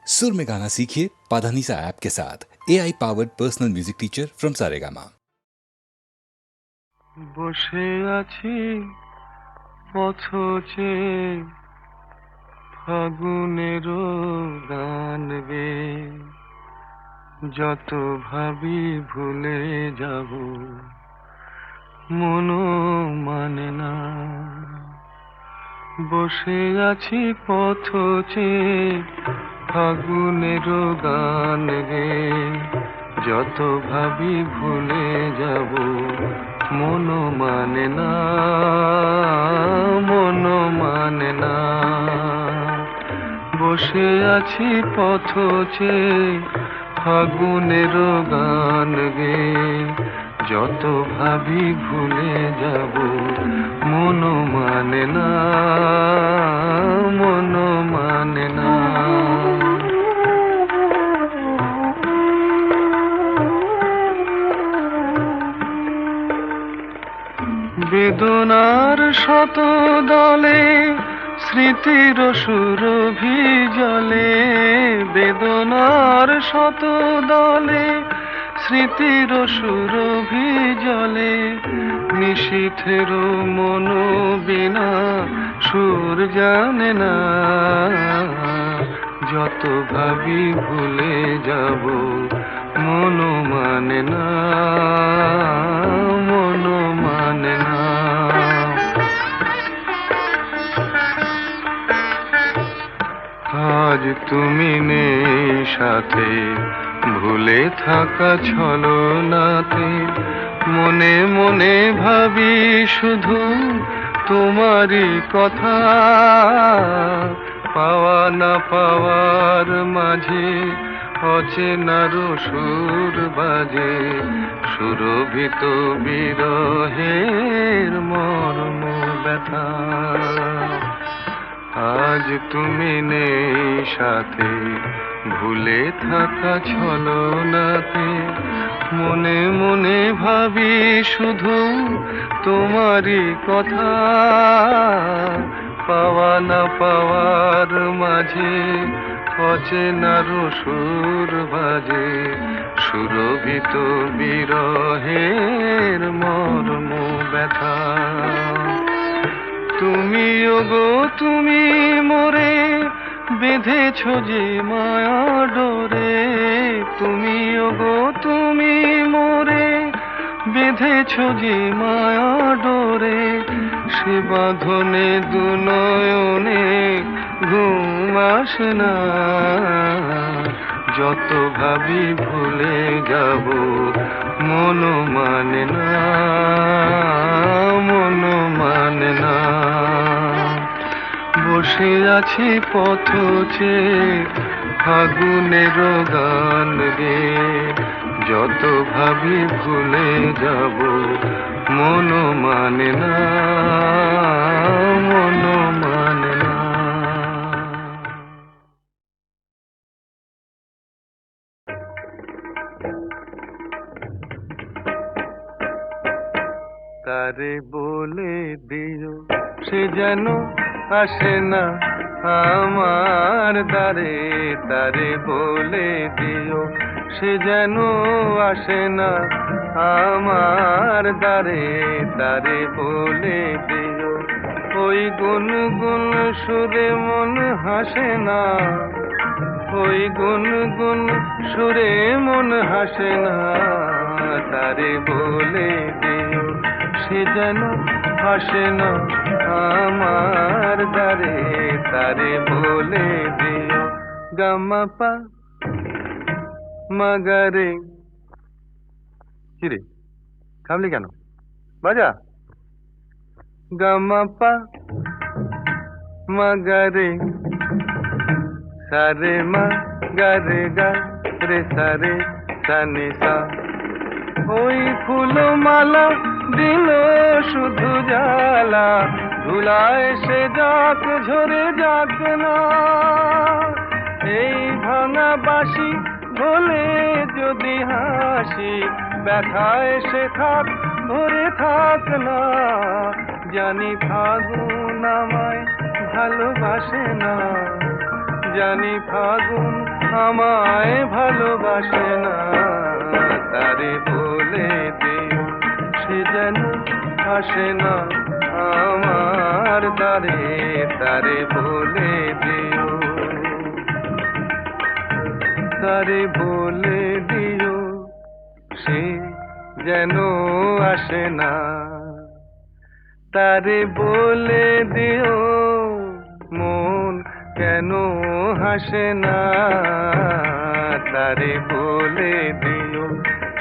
सुर में गाना सीखिए पाधानीसा ऐप के साथ। AI powered personal music teacher from Saregama. বসে আছি পথচে ফাগুনের গান গে, যত ভাবি ভুলে যাব মনো মানে না। বসে আছি পথচে ফাগুনের গান গে, যত ভাবি ভুলে যাব মনো মানে না, মনো মানে না। বসে আছি পথচে ফাগুনের গান গে, যত ভাবি ভুলে যাব মনো মানে না, মনো মানে না। বেদনার শত দলে স্মৃতির সুরভি জলে, বেদনার শত দলে স্মৃতির সুরভি জলে, নিশীথের মন বিনা সুর জানে না, যত ভাবি ভুলে যাব মনো মানে না, মনো মানে না। আজ তুমি নেই সাথে, ভুলে থাকা ছলনাতে, মনে মনে ভাবি শুধু তোমারই কথা। পাওয়া না পাওয়ার মাঝে অচেনার সুর বাজে, সুরভিত বিরহের মর্ম ব্যথা। আজ তুমি নেই সাথে, ভুলে থাকা ছলনাতে, মনে মনে ভাবি শুধু তোমারই কথা। পাওয়া না পাওয়ার মাঝে অচেনার সুর বাজে, সুরভিত বিরহের মর্ম ব্যথা। তুমি ওগো তুমি মোরে বেঁধেছ যে মায়া ডোরে, তুমি ওগো তুমি মোরে বেঁধেছ যে মায়া ডোরে, সে বাঁধনে দু নয়নে ঘুম আসে না, যত ভাবি ভুলে যাব মনো মানে না, মনো মানে না। বসে আছি পথচে ফাগুনের গান গে, যত ভাবি ভুলে যাব মনো মানে না, মনো মানে না। তারে বলে দিও সে যেন আসে না আমার দ্বারে, তারে বলে দিও সে যেন আসে না আমার দ্বারে, তারে বলে দিও ওই গুনগুন সুরে মন হাসে না, ওই গুনগুন সুরে মন হাসে না, তারে বলে দিও সে যেন আসে না আমার দ্বারে, তারে বলে দিও। গামাপা মাগারে। কিরে থামলি কেন? বাজা। গামাপা মাগারে, সারে মা গারে গা রে সারে সানে সা। ওই ফুলমালা দিল শুধু জ্বালা, ধুলায় সে যাক ঝরে যাক না, এই ভাঙা বাঁশি বলে যদি হাসি, ব্যথায় সে থাক ধরে থাক না, জানি ফাগুন আমায় ভালোবাসে না, জানি ফাগুন আমায় ভালোবাসে না, তারে বলে দিও সে যেন আসে না আমার দ্বারে, তারে বলে দিও, তারে বলে দিও সে যেন আসে না, তারে বলে দিও মন কেন হাসে না, তারে বলে দিও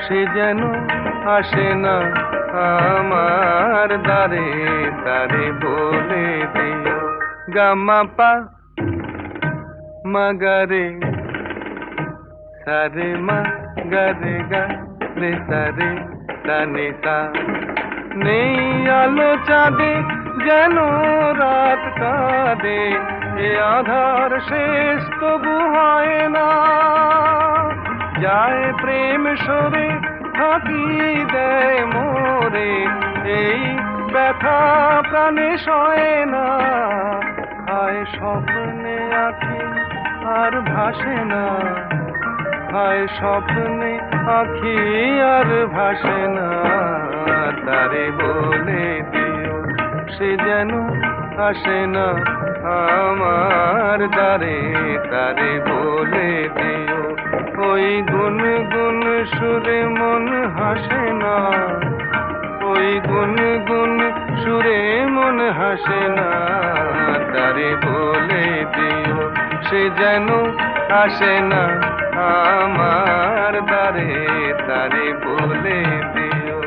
সে যেন আসে না আমার দ্বারে, তারে বলে দিও। গামা পা মাগারে সারে মা গারে গা রে সারে সানে সা, নেই আলো চাঁদে যেন রাত কাঁদে, এ আধার শেষ তবু হয় না, যায় প্রেম সরে থাকি দেয় মোরে, এই ব্যথা প্রাণে সয় না, খায় স্বপ্নে আঁখি আর ভাসে না, খায় স্বপ্নে আঁখি আর ভাসে না, তারে বলে দিও সে যেন আসে না আমার দ্বারে, তারে বলে দিও। ওই গুনগুন সুরে মন হাসে না, ওই গুনগুন সুরে মন হাসে না, তারে বলে দিও সে যেন আসে না আমার দ্বারে, তারে বলে দিও।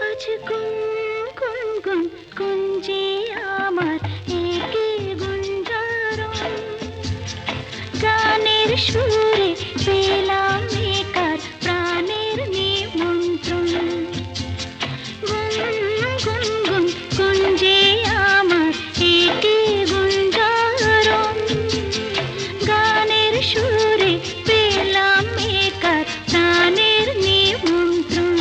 আজ গুন গুন গুন গুঞ্জে আমার একে গুঞ্জারণ, গানের সুরে পেলাম একার প্রাণের নিমন্ত্রণ, গুন গুন গুন গুঞ্জে আমার একে গুঞ্জারণ, গানের সুরে পেলাম একার প্রাণের নিমন্ত্রণ।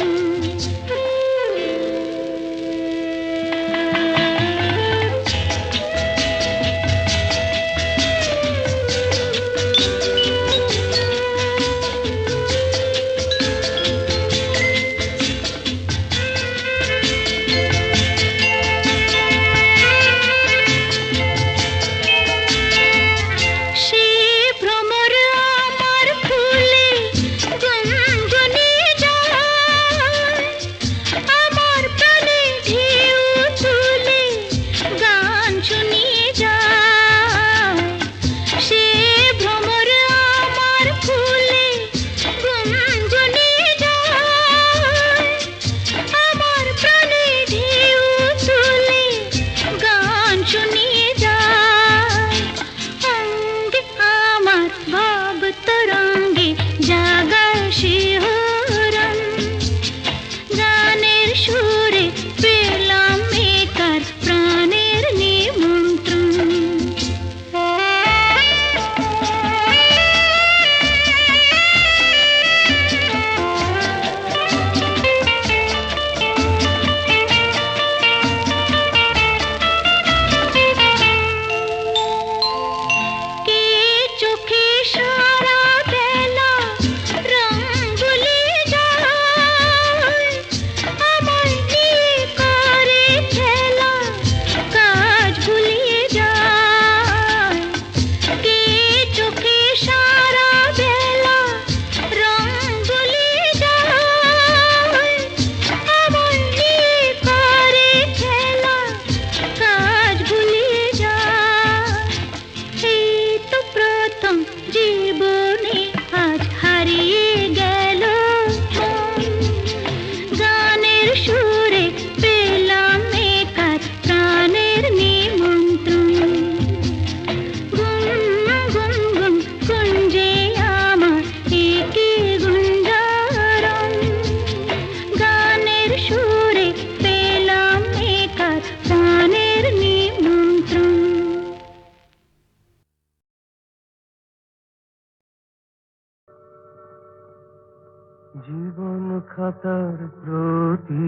জীবন খাতার প্রতি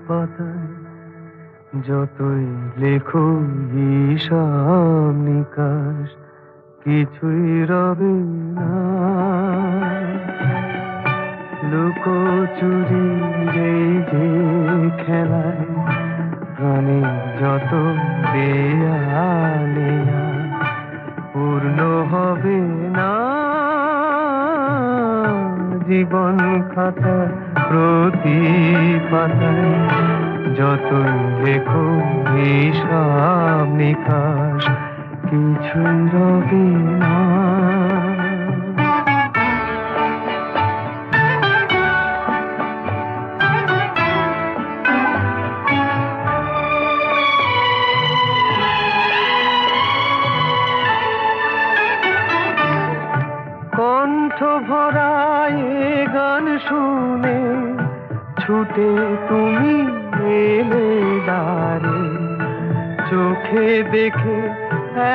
পাতায় যতই লেখো হিসাব নিকাশ কিছুই রবে না। লুকোচুরি এই যে খেলায় প্রাণে যত দেয়ালে পূর্ণ হবে না। জীবন খাতা প্রতি পাতায় যতই লেখো হিসাব নিকাশ কিছুই রবে না। কণ্ঠ ভরায় গান শুনে ছুটে তুমি এলে দ্বারে, চোখে দেখে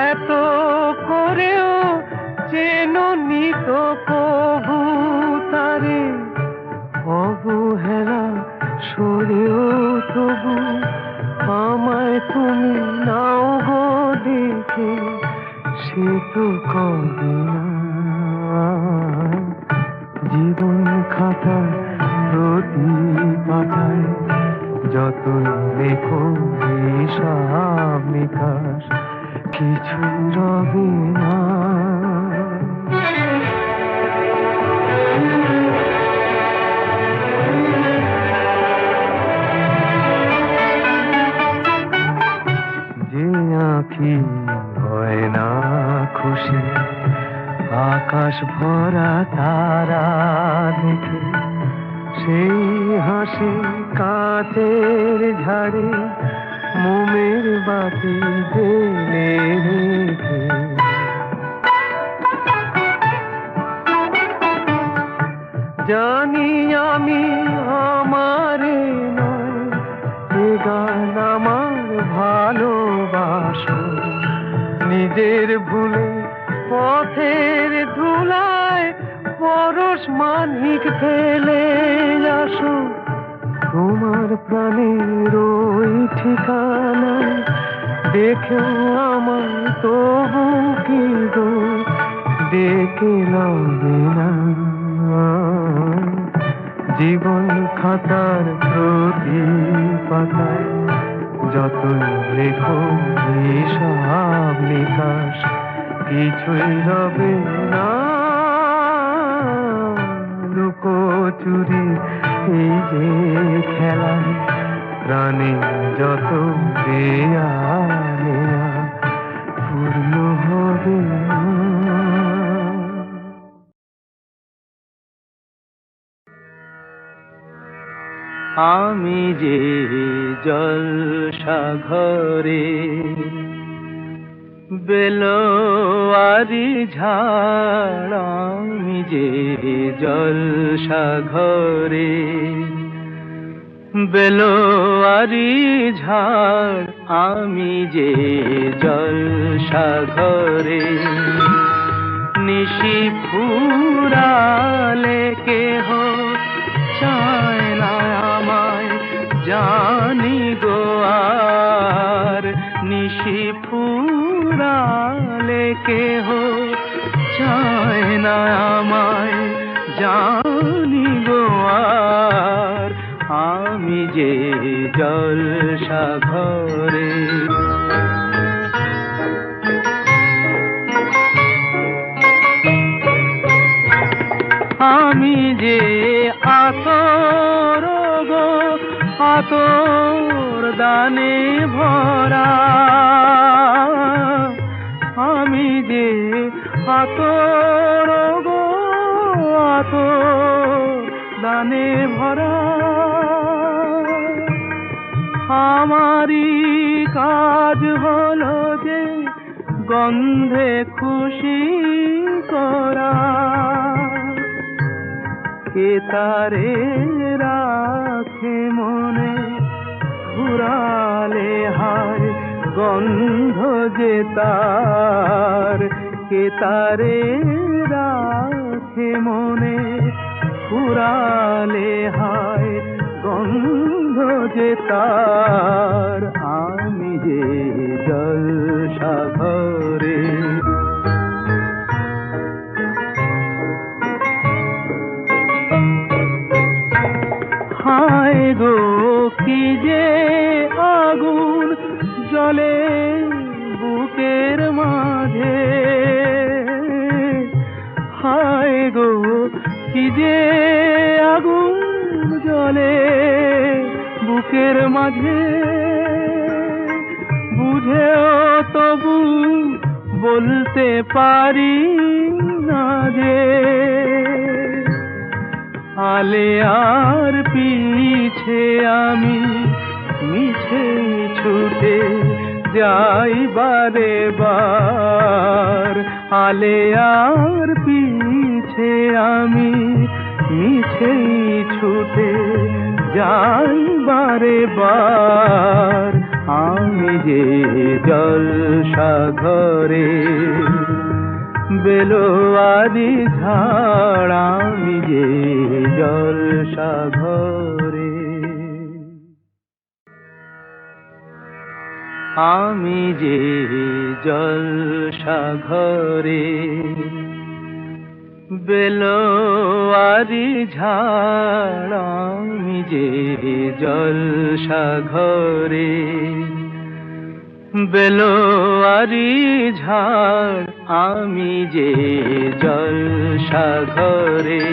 এত করেও চেননি তো কবু তারে। অবহেলা সরেও তবু আমায় তুমি নাও গো দেখে, সে তো কবে না। জীবন খাতা প্রতি পাতায় যতই লেখো হিসাব নিকাশ কিছুই রবে না। যে আঁখি হয় না খুশি আকাশ ভরা তারা দেখে, সেই হাসি কাঁচের ঝাড়ে মোমের বাতি জেলে রেখে। জানি আমি আমারে নয় এ গান আমার ভালোবাসো, নিজের ভুলে পথের ধুলায় পরশ মানিক ফেলে আসো। তোমার প্রাণের ওই ঠিকানায় দেখেও আমার তবু কি গো ডেকে লাগে না। জীবন খাতার প্রতি পাতায় যতই লেখো হিসাব নিকাশ কিছুই রবে না। লুকোচুরি এই যে খেলায় প্রাণে যত দেয়ালে পূর্ণ হবে না। আমি যে জলসাঘরে বেলোয়ারি ঝাড়, আমি যে জলসাঘরে বেলোয়ারি ঝাড়, আমি যে জলসাঘরে নিশি ফুরালে কেহ চায় না আমায় জানি গো আর। নিশি ফুরালে কেহ চায় না আমায় জানি গো আর। আমি যে জলসাঘরে আমি যে আতর গো আতর দানে ভরা, আমি যে আতর গো আতর দানে ভরা। আমারই কাজ হলো যে গন্ধে খুশি করা, কে তারে রাখে মনে ঘুরালে হায় গন্ধ যে তার। কে তারে রাখে মনে ফুরালে হায় গন্ধ যে তার, আমি যে জলসাঘরে। হায় গো কি যে আগুন জ্বলে বুকের মাঝে, হায় গো কি যে আগুন জ্বলে বুকের মাঝে, বুঝেও তবু বলতে পারি না যে, আলে আর পিছে আমি মিছে ছুটে যাই বারে বার। আলে আর পিছে আমি মিছে ছুটে যাই বারে বার, আমি যে জলসাঘরে বেলোয়ারি ঝাড়, আমি যে জলসাঘরে। আমি যে জলসাঘরে বেলোয়ারি ঝাড়, আমি যে জলসাঘরে বেলোয়ারি ঝাড়, আমি যে জলসাঘরে।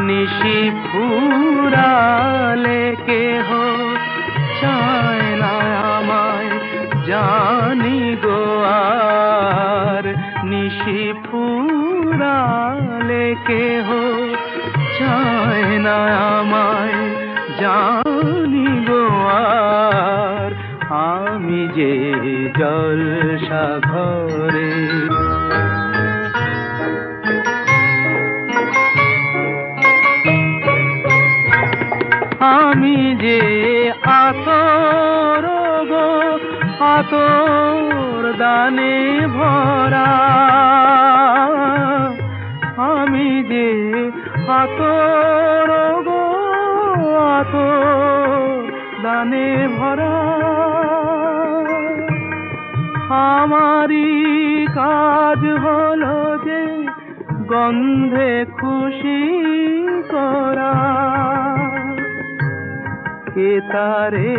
নিশি ফুরালে কেহ চায় না আমায় জানি গো আর, নিশি ফুরালে কেহ চায় না আমায় জানি গো আর, আমি যে জলসাঘরে। আমি যে আতর গো আতর দানে ভরা, আমি যে আতর গো আতর দানে ভরা। আমারই কাজ হলো যে গন্ধে খুশি করা, কে তারে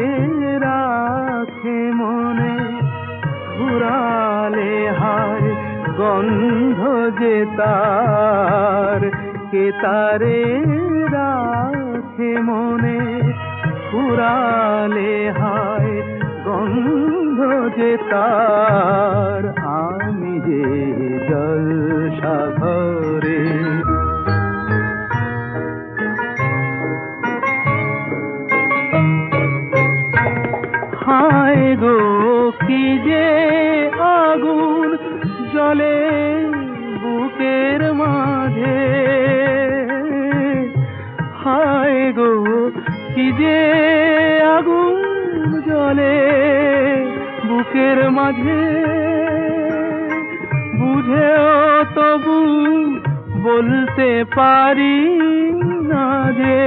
রাখে মনে ঘুরালে হায় গন্ধ যে তার, কে তারে রাখে মনে ঘুরালে হায় গন্ধ যে তার, আমি যে জলসাঘরে। হায় গো কি যে আগুন জ্বলে বুকের মাঝে, হায় গো কি যে আগুন জ্বলে বুকের মাঝে, বুঝেও তবু বলতে পারি না যে,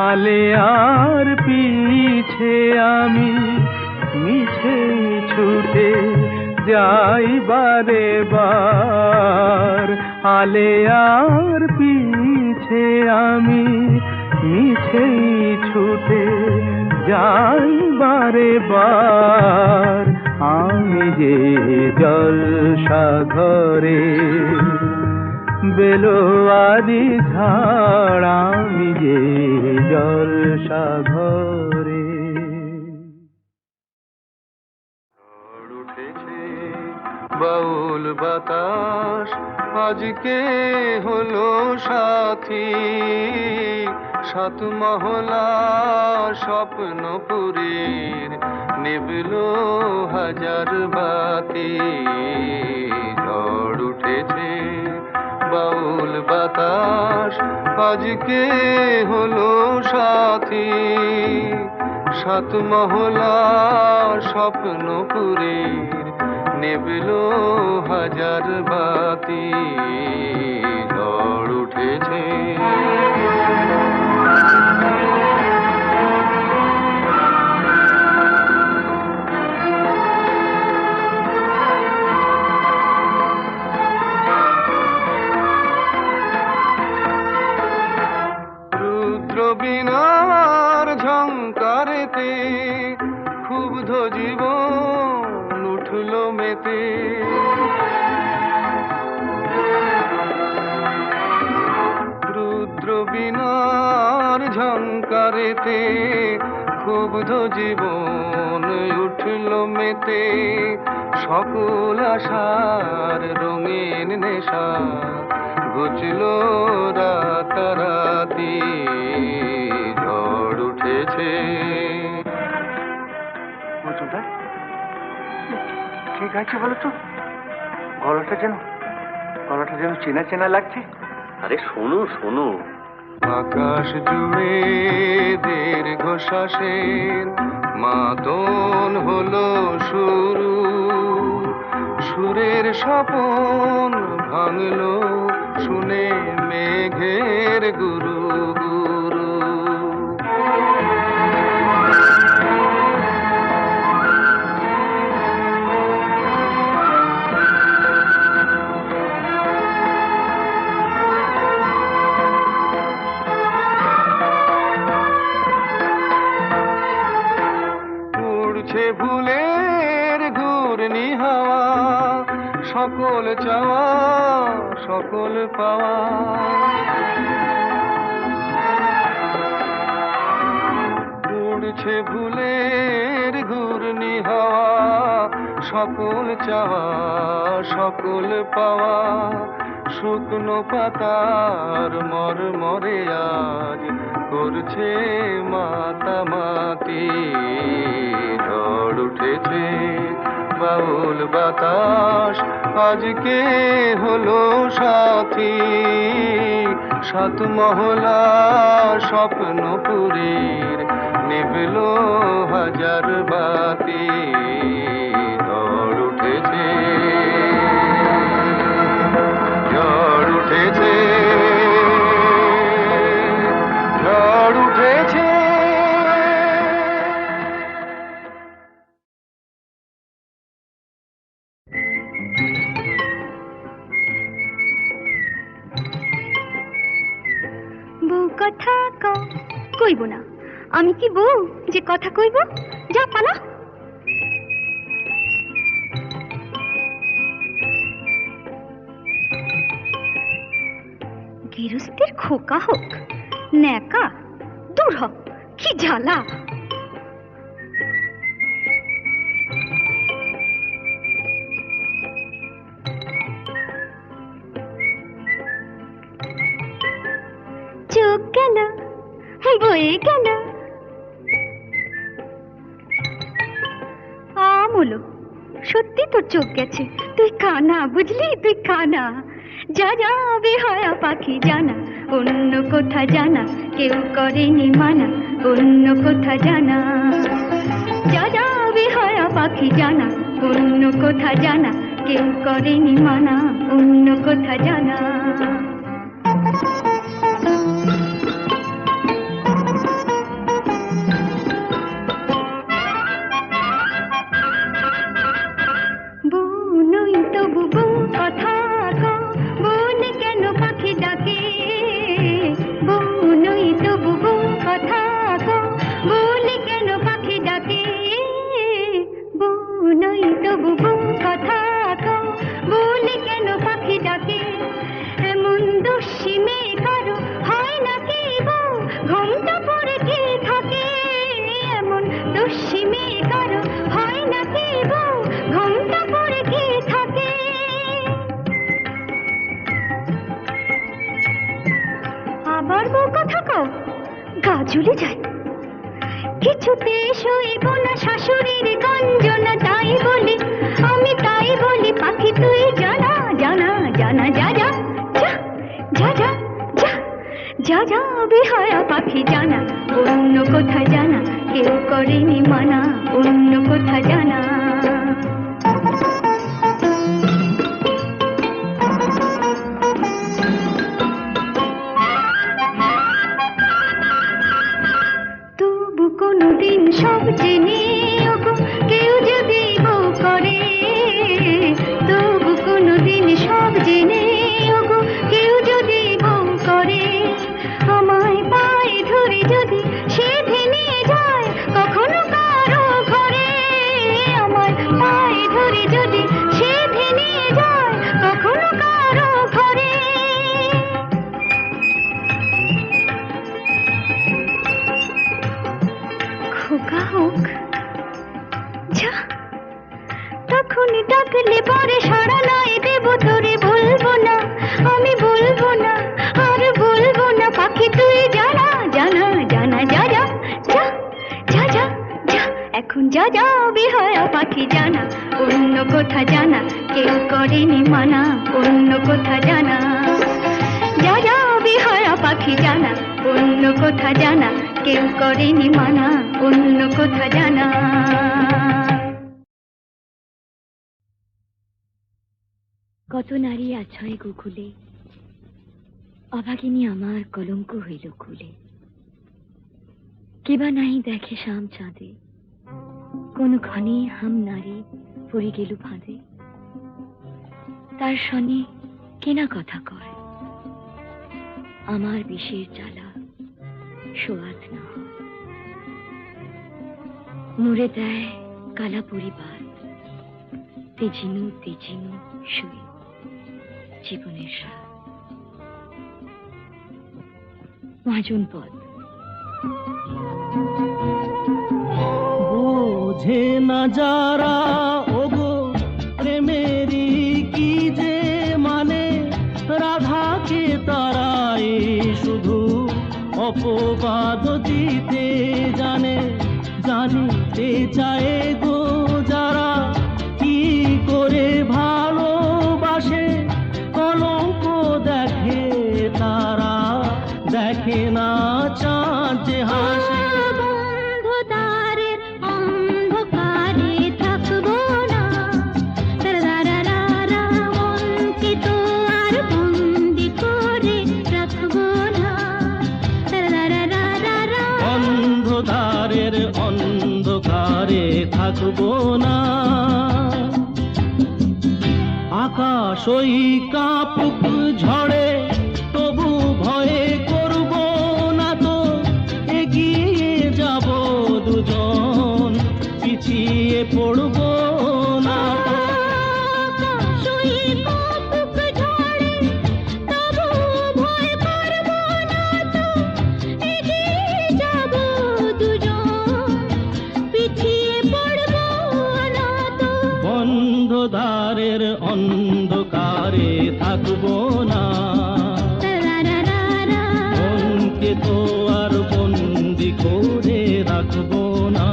আলে আর পিছে আমি মিছে ছুটে যাই বারে বার। আলে আর পিছে আমি মিছে ছুটে যাই বারে বার, আমি যে জলসাঘরে বেলোয়ারি ঝাড়, আমি যে জলসাঘরে। ঝড় উঠেছে বাউল বাতাস আজকে হলো সাথী, সাত মহলা স্বপ্নপুরীর নিবলো হাজার বাতি। ঝড় উঠেছে বাউল বাতাস আজকে হলো সাথী, সাত মহলা স্বপ্নপুরীর নিবলো হাজার বাতি। উঠল মেতে, রুদ্র বিনার ঝঙ্কারেতে ক্ষুব্ধ জীবন উঠল মেতে, সকল আশার রঙিন নেশা ঘুচল রাতারাতি, ঝড় উঠেছে। মজুমদার ঠিক আছে বলো তো, গলাটা যেন চেনা চেনা লাগছে। আরে শোনো শোনো, আকাশ জুড়ে দীর্ঘশ্বাসের মাদন হলো শুরু, সুরের স্বপন ভাঙলো শুনে মেঘের গুরু গুরু। উড়ছে ভুলের ঘূর্ণি হাওয়া, সকল চাওয়া সকল পাওয়া, উড়ছে ভুলের ঘূর্ণি হাওয়া, সকল চাওয়া সকল পাওয়া, শুকনো পাতার মরমরে আজ করছে মাতামাতি, ঝড় উঠেছে বাউল বাতাস আজকে হলো সাথী, সাত মহলা স্বপ্নপুরীর নিভল হাজার বাতি, ঝড় উঠেছে ঝড় উঠেছে ঝড় উঠেছে। বউ কথা কইব না, আমি কি বউ যে কথা কইব? যা পালা। গৃহস্থের খোকা হোক ন্যাকা, দূর হোক, কি জ্বালা। চোখ গেল বয়ে গেল আমলো, সত্যি তোর চোখ গেছে, তুই কানা, বুঝলি? তুই কানা। যা যা বেহায়া পাখি জানা, অন্য কোথা জানা কেউ করেনি মানা, অন্য কোথা জানা। যা যা বেহায়া পাখি জানা, অন্য কোথা জানা কেউ করেনি মানা, অন্য কোথা জানা। গাজুলে যায় কিছুতে সইব না শাশুড়ির গঞ্জনা, তাই বলি আমি, তাই বলি পাখি তুই জানা জানা জানা। যা যা যা যা যা যা যা যা বেহায়া পাখি জানা, অন্য কোথা জানা কেউ করেনি মানা, অন্য কোথা জানা। সব জেনে কেউ যদি বউ করে, তবু কোনোদিন সব জেনে কেউ যদি বউ করে, আমায় পায়ে ধরে যদি সে ভেঙে যায় কখনো কারো ঘরে, আমায় আমি ডাকলে পরে সাড়া নাই দেব তোরে বলবো না, আমি বলবো না, আর বলবো না পাখি তুই জানা জানা জানা যা যা যা যা যা যা এখন যা যা বিহায়া পাখি জানা, অন্য কোথা জানা কেউ করেনি মানা, অন্য কোথা জানা যা যা বিহায়া পাখি জানা, অন্য কোথা জানা কেউ করেনি মানা, অন্য কোথা জানা। কত নারী আছয় গোকুলে, অভাগিনী আমার কলঙ্ক হইল খুলে। কেবা নাই দেখে শাম চাঁদে, কোন ক্ষণে হাম নারী পড়ে গেল ফাঁদে। তার সনে কেনা কথা কয়, আমার বিষের জ্বালা সোয়াদ না হয়। মুড়ে দেয় কালা পরিবার, তেজিনু তেজিনু শুয়ে জীবনের সার। মহাজন পদ। বোঝে না যারা ওগো প্রেমেরই কি যে মানে, রাধাকে তারাই শুধু অপবাদ দিতে জানে। জানিতে চায় গো যারা কি করে ভালোবাসে, কলঙ্ক দেখে তারা, দেখে না চাঁদ যে হাসে। অন্ধকারের অন্ধকারে থাকবো না, আকাশ ওই কাপুক ঝড়ে তবু ভয়ে করব না তো। এগিয়ে যাব দুজন, পিছিয়ে পড়ব না তো। অন্ধকারের অন্ধকারে থাকবো না, মনকে তো আর বন্দি করে রাখবো না।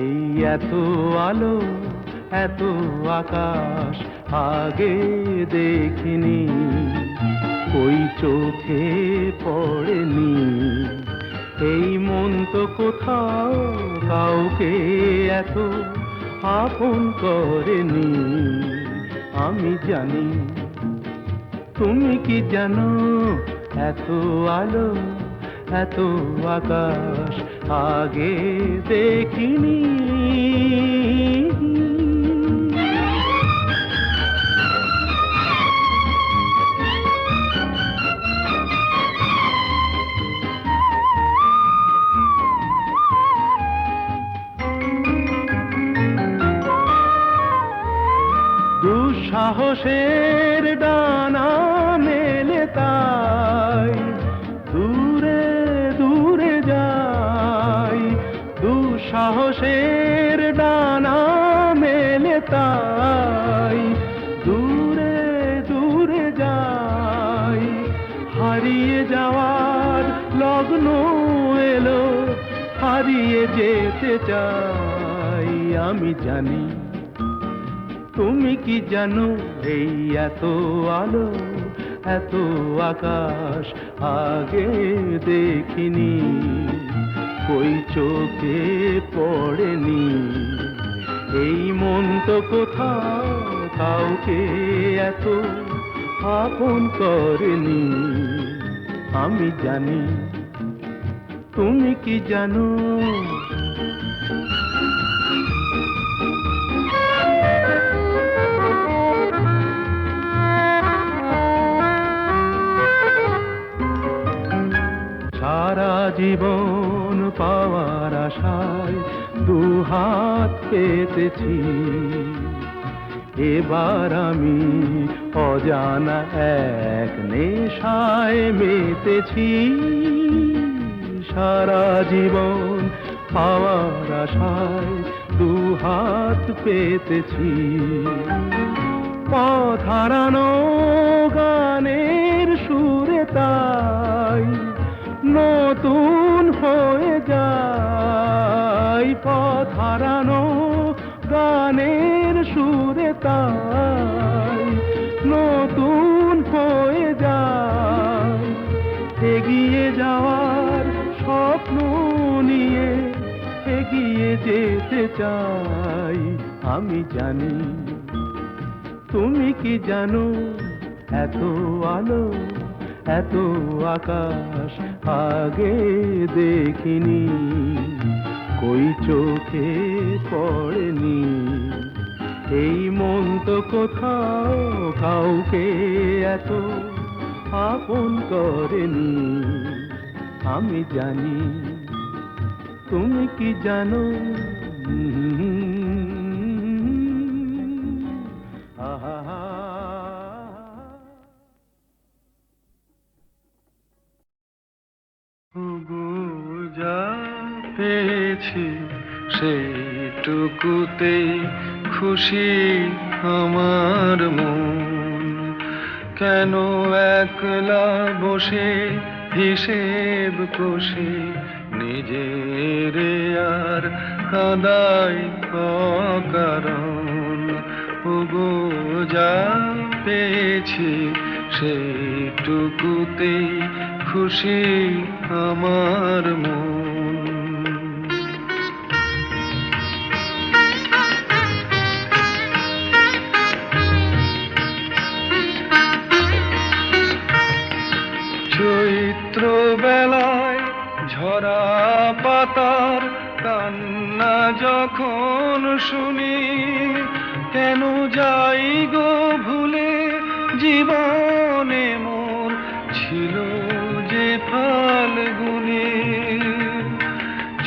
এই এত আলো এত আকাশ আগে দেখিনি, ওই চোখে পড়েনি। এই মন তো কোথাও কাউকে এত আপন করেনি। আমি জানি, তুমি কি জানো, এত আলো এত আকাশ আগে দেখিনি। দুঃসাহসের ডানা মেলে তাই দূরে দূরে যাই। দুঃসাহসের ডানা মেলে তাই দূরে দূরে যাই। হারিয়ে যাওয়ার লগ্ন এলো, হারিয়ে যেতে চাই। আমি জানি, তুমি কি জানো, এই এত আলো এত আকাশ আগে দেখিনি, ওই চোখে পড়েনি। এই মন তো কোথাও কাউকে এত আপন করেনি। আমি জানি, তুমি কি জানো? সারা জীবন পাওয়ার আশায় দুহাত পেতেছি, এবার আমি অজানা এক নেশায় মেতেছি। সারা জীবন পাওয়ার আশায় দুহাত পেতেছি, পথ হারানো গানের সুরে তাই নতুন হয়ে যায়। পথ হারানো গানের সুরে তাই নতুন হয়ে যায়। এগিয়ে যাওয়ার স্বপ্ন নিয়ে এগিয়ে যেতে চাই। আমি জানি, তুমি কি জানো? এত আলো এত আকাশ আগে দেখিনি, কই চোখে পড়েনি। এই মন তো কোথাও কাউকে এত আপন করেনি। আমি জানি, তুমি কি জানো? আহা যা পেয়েছি সেইটুকুতেই খুশি আমার মন। কেন একলা বসে হিসেব কষে নিজের আর কাদাই অকারণ। ওগো যা পেয়েছি সেইটুকুতেই খুশি আমার মন। চৈত্র বেলায় ঝরা পাতার কান্না যখন শুনি, কেন যাই গো ভুলে জীবনে মোর ছিল যে ফাল্গুনে।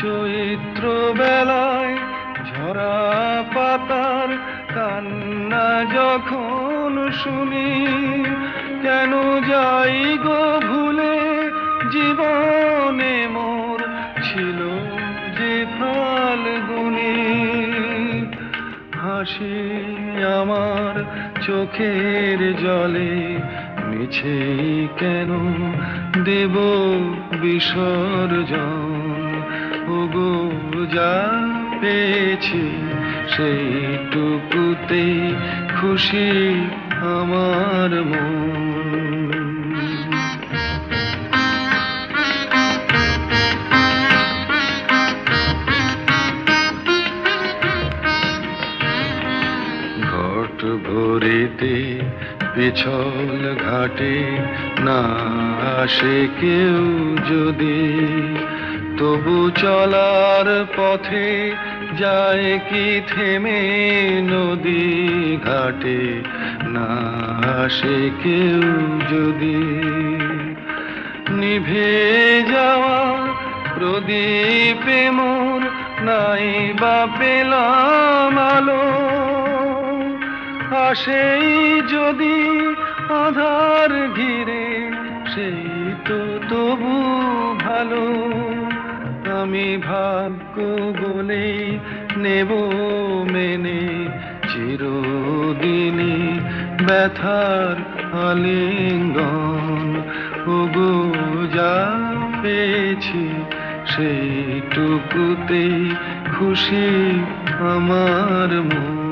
চৈত্র বেলায় ঝরা পাতার কান্না যখন শুনি, কেন যাই গো ভুলে জীবনে মোর ছিল যে ফাল্গুনে। হাসি আমার চোখের জলে মিছে কেন দেব বিসর্জন। ওগো যা পেয়েছি সেইটুকুতেই খুশি আমার মন। ঘট ভরিতে পিছল ঘাটে না আসে কেউ যদি, তবু চলার পথে যায় কি থেমে নদী ঘাটে না আসে কেউ যদি। নিভে যাওয়া প্রদীপে মোর নাই বা পেলাম আলো, আসেই যদি আধার ঘিরে সেই তো তবু ভালো। আমি ভাগ্য বলেই নেব মেনে চিরদিনই ব্যথার আলিঙ্গন। ওগো যা পেয়েছি সেইটুকুতেই খুশি আমার মন।